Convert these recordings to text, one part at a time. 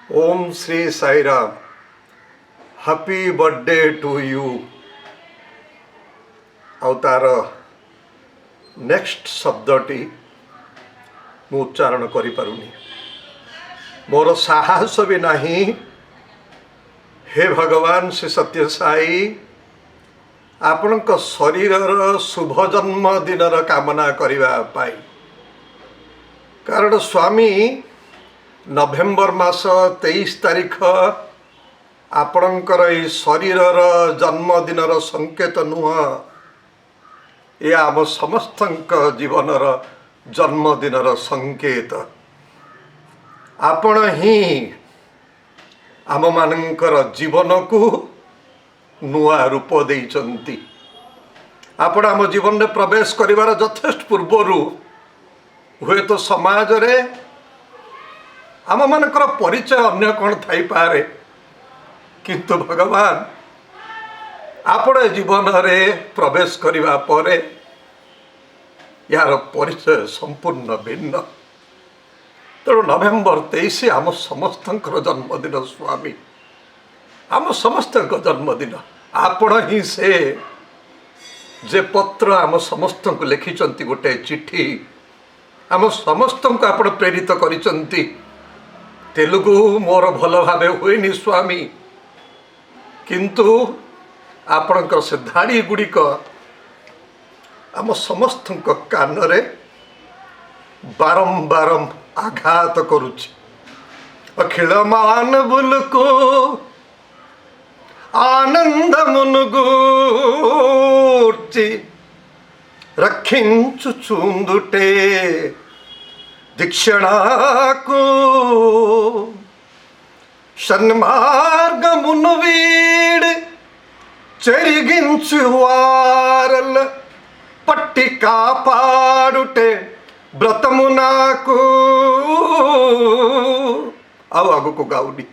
Om Shri Sai Ram. Happy birthday to you. तार next शब्दटी मु उच्चारण करि पारुनी, मोर साहस भी नहीं। हे भगवान श्री सत्य साई, आपणक शरीरर शुभ जन्म दिनर कामना करिबा पाई, कारण स्वामी नवेम्बर मास 23 तारिख आपणकर ये शरीरर जन्मदिनर संकेत नुह, ये आम समस्तक जीवनर जन्मदिनर संकेत। आपण ही आम मानकर जीवन को नुआ रूप देइचंती। आपण आम जीवन में प्रवेश करिवार यथेष्ट पूर्वरु हुए तो समाज रे आम मानकर परिचय अन्य कौन थाई पारे, किंतु भगवान आपण जीवन रे प्रवेश करिवा परे यार परिचय संपूर्ण भिन्न। तेणु नवेम्बर 23 आम समस्तंकर जन्मदिन स्वामी, आम समस्तक जन्मदिन। आपण ही से जे पत्र आम समस्त को लिखिचंती, गोटे चिट्ठी आम समस्त को आपण प्रेरित करिचंती। तेलुगु मोर भल भावे हुएनी स्वामी, किंतु आपणकर से धाड़ी गुड़िक आम समस्त कान रे बारंबार आघात करुछि। अखिल मानवुल को आनंद मुनुगूर्ची रखिंचु चुंदुटे दीक्षणाकु सन्मार्ग मुनुवीड चरिगिंचु वारल पट्टिका पाडुटे व्रतमुनाकु। आउ आगु को गाउडी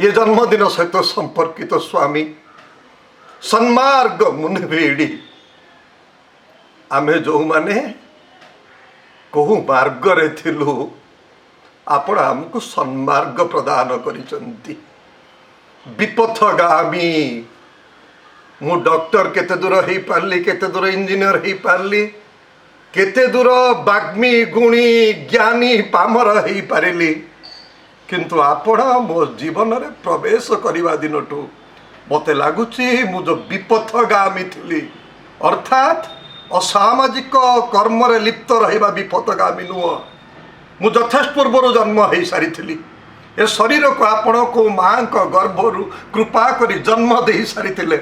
ये जन्मदिन सहित संपर्कित स्वामी सन्मार्ग मुनिवीडी। आमे जो माने कहू मार्ग रे थिलु, आपण हमको सन्मार्ग प्रदान करिचंती। विपथगामी मु डॉक्टर केते दूर ही पारली, केते दूर इंजीनियर ही पारली, केते दूर बाग्मी गुणी ज्ञानी पामर ही पारिली, किंतु आपण मो जीवन रे प्रवेश करिवा दिनटू मते लागुची मु जो विपथगामी थिली, अर्थात असामाजिक कर्म रे लिप्त रहिबा विपथगामी नुह। मु यथेष्ट पूर्वर जन्म हो सारी थी। ए शरीर को आपण को माँ को गर्भरु कृपा करी जन्म दे सारी थिले,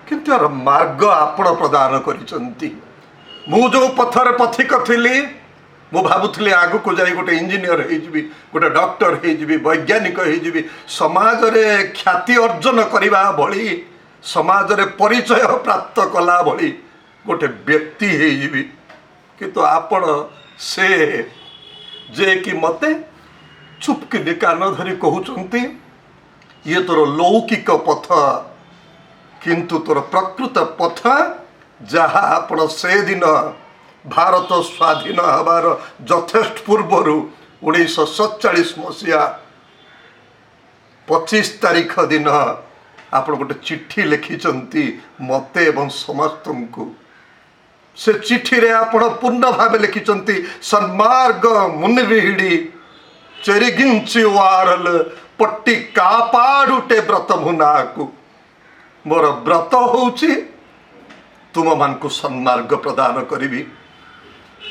किंतु यार मार्ग आपण प्रदान करिसंती। मु जो पथर पथिक थिली, मु भाबुथली आगु को जाई गोटे इंजीनियर हे जिबी, गोटे डॉक्टर हे जिबी, वैज्ञानिक हे जिबी, समाज रे ख्याति अर्जन करिबा भली, समाज रे परिचय प्राप्त कला भली गोटे व्यक्ति हे जिबी। किंतु आपण से जे कि मते चुपकिनी कान धरी कहउचंती, ये तोर लौकिक पथ, किंतु तोर प्रकृत पथ जहा आपण से दिन भारत स्वाधीन हबार यथेष्ट पूर्वरु 1947 मसीहा 25 तारीख दिन आपण गोटे चिट्ठी लिखिचंती मते एवं समस्तंकु। से चिट्ठी रे आपण पूर्ण भाव लिखिचंती, सन्मार्ग मुनिविहिडी चेरिगिंची वारल पट्टी कापाडुटे व्रत मुनाकु। मोर व्रत होउची तुम मान को सन्मार्ग प्रदान करिबी,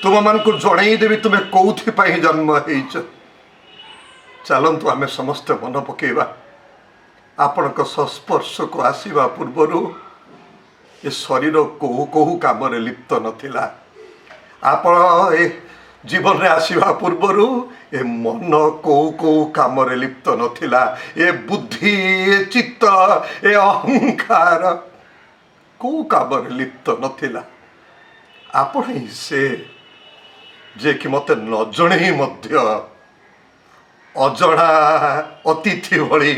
तुम मान को जणई देवी तुमे कोउथि पई जन्म हेइछ। चलंतु आमे समस्त मन पकेबा आपणक संस्पर्श को आसीबा पूर्वरु ये शरीर कोहू कोहू काम रे लिप्त नथिला। आपण ए जीवन रे आसीबा पूर्वरु ए मन कोहू कोहू काम रे लिप्त नथिला। ए बुद्धि, ए चित्त, ए अहंकार कोहू काम रे लिप्त नथिला। आपण ही से जे कि मते न जणे मध्य अजणा अतिथि भली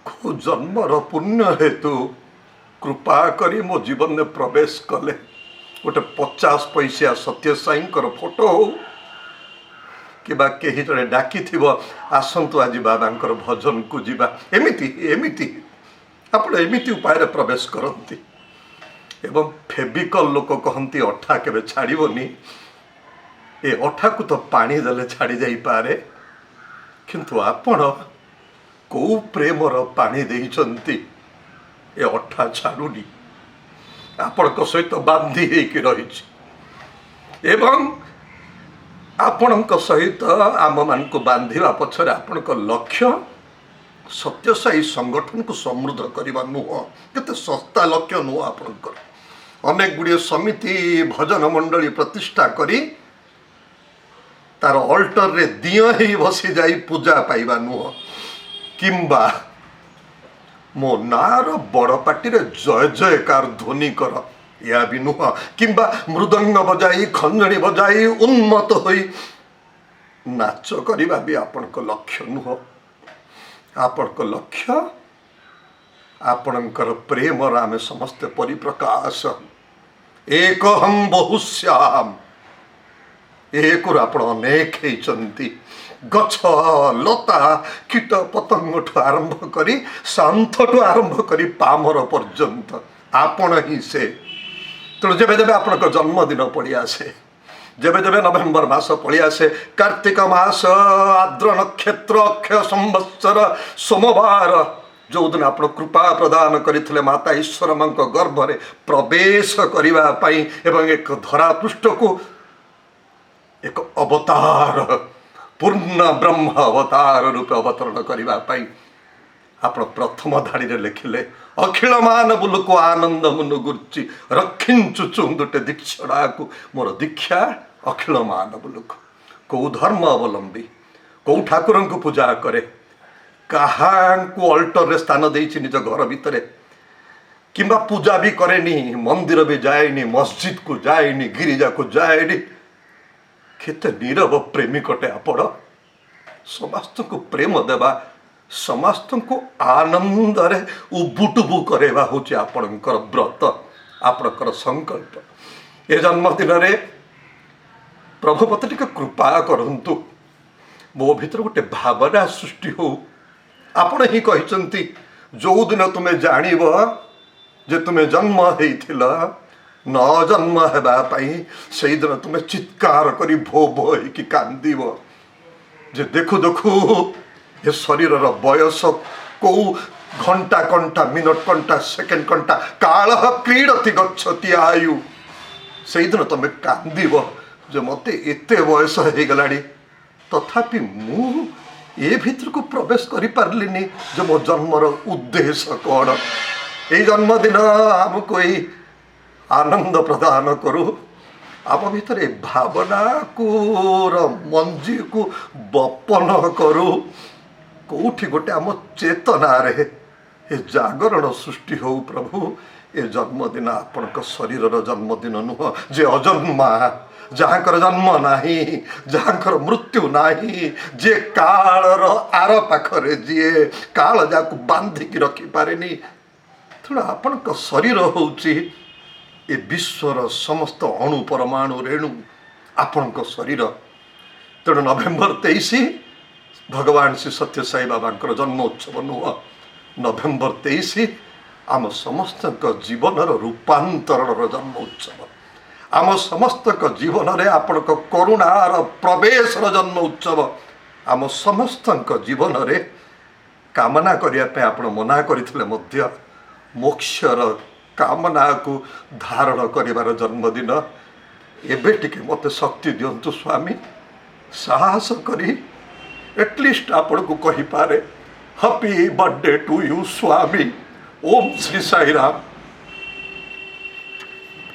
को जन्मर पुण्य हेतु कृपा करी मो जीवन में प्रवेश कले। गोटे 50 पैसा सत्य साईंकर फोटो हो किबा केही जड़े डाकी आसंतु आज बाबांकर भजन को जीवा एमिति एमिति आपण एमिति उपाय प्रवेश करती एवं फेविकल लोक कहती अठा केबे छाड़बनी ए अठा को तो पानी देले छाड़ी जाई पारे किंतु आपण को प्रेमर पानी देइचंती ए अठा छाड़ुनी आपण को सहित बांधी हेकि रहिछि एवं आपण सहित आम मान को बांधिबा पछरे आपण लक्ष्य सत्यसाई संगठन को समृद्ध करवा नुह केते सस्ता लक्ष्य नुह आपणकर अनेक गुड़िए समिति भजन मंडली प्रतिष्ठा करी तार अल्टर रे दिय ही बसी जाई पूजा पाइबा नुह किंबा मो नार बड़ पार्टी रे जय जयकार ध्वनि कर या भी नुह किंबा मृदंग बजाई खंजणी बजाई उन्मत्त होई नाच करवा भी आपण लक्ष्य नुह आपण लक्ष्य आपणकर प्रेम आमे समस्त परिप्रकाश एक हम बहुश्याम एक आपण अनेक होती गछ लता कीट पतंग ठू आरंभ करी शांत ठू आरंभ करी पामर पर्यंत आपण ही से तेणु जेबे जेबे आपणक जन्मदिन पड़ी आसे जेबे जेबे नवेम्बर मास पड़ी आसे कार्तिक मास आद्र नक्षत्र अक्षय संवत्सर सोमवार जो दिन आप कृपा प्रदान करते माता ईश्वर मां गर्भ में प्रवेश करने एवं एक धरा पृष्ठ को एक अवतार पूर्ण ब्रह्म अवतार रूपे अवतरण करने आप प्रथम धाड़ी लिखिले अखिल मान बुलको आनंद मुनु गुर्ची रखिंचुचु दुटे दीक्षणा को मोर दीक्षा अखिल मान बुलक कौ धर्म अवलंबी कौ ठाकुर को पूजा करे कहाँ को अल्टर रे स्थान देइछि निज घर भितर किंबा पूजा भी करेनी मंदिर भी जाएनी मस्जिद को जाएनी गिरिजा को जाएनी केते नीरव प्रेमिकटे आपण समस्त को प्रेम देवा समस्त को आनंद रे उबुटुबु करेवा होछि आपणकर व्रत आपणकर संकल्प ए जन्मदिन रे प्रभु पते टिके कृपा करंतु मो भीतर गोटे भावना सृष्टि हो आपण ही कहचंती जो दिन तुम्हें जानिब जे तुम्हें जन्म हेइथिल न जन्म हेबा पई सेई दिन तुम्हें चित्कार करी भो भो कि कांदिब जे देखु देखु ये शरीर बयस को घंटा घंटा मिनट घंटा सेकेंड घंटा काल क्रीडति गच्छति आयु सेई दिन तुम्हें कांदिब जे मते एते बयस हो गलानी तथापि मु ए भीतर को प्रवेश करि पारलिनी जो मो जन्मर उद्देश्य कौन ये जन्मदिन आमको यही आनंद प्रदान करू आम भीतर भावना को मंजी को बपन करू कौटी गोटे आम चेतना रे ए जागरण सृष्टि हो प्रभु ए जन्मदिन आपण शरीर जन्मदिन नुह जे अजन्मा जहाँकर जन्म नाही जहाँकर मृत्यु नाही जे कालर आर पाखरे जी काल जाकु बांधिकी रखी पारेनी तेणु आपण शरीर होउची ए विश्वर समस्त अणु परमाणु रेणु आपण शरीर तेणु नवेम्बर 23 भगवान श्री सत्य साई बाबा जन्म उत्सव नुह नवेम्बर 23 आम समस्त जीवन रूपांतरण जन्म उत्सव आम समस्त जीवन रे आपण करुणार प्रवेश जन्म उत्सव आम समस्त जीवन रे कामना करने आप मना करथिले मध्य मोक्षर कामना को धारण करिवार जन्मदिन एबे टिके मते शक्ति दियंतु स्वामी साहस करी एटलिस्ट आपण को कहि पारे happy birthday to you Swami Om Shri Sai Ram.